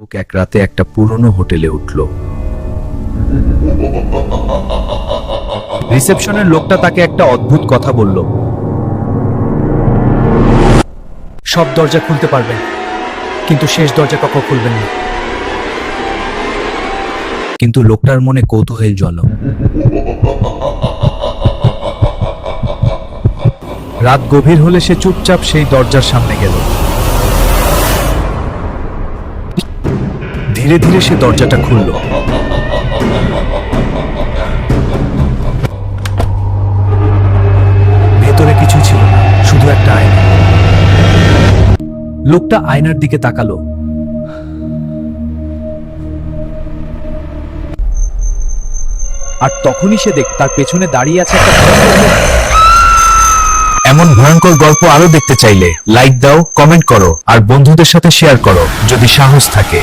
এক রাতে একটা পুরনো হোটেলে উঠল। রিসেপশনের লোকটা তাকে একটা অদ্ভুত কথা বলল। সব দরজা খুলতে পারবেন, কিন্তু শেষ দরজা কখনো খুলবেন না। কিন্তু লোকটার মনে কৌতূহল জ্বলল। রাত গভীর হলে সে চুপচাপ সেই দরজার সামনে গেল। ধীরে ধীরে সে দরজাটা খুলল। ভেতরে কিছুই ছিল না, শুধু একটা আয়না। লোকটা আয়নার দিকে তাকালো। আর তখনই সে তার পেছনে দাঁড়িয়ে আছে একটা ভয়ঙ্কর লোক। এমন ভয়ঙ্কর গল্প আরো দেখতে চাইলে লাইক দাও, কমেন্ট করো আর বন্ধুদের সাথে শেয়ার করো যদি সাহস থাকে।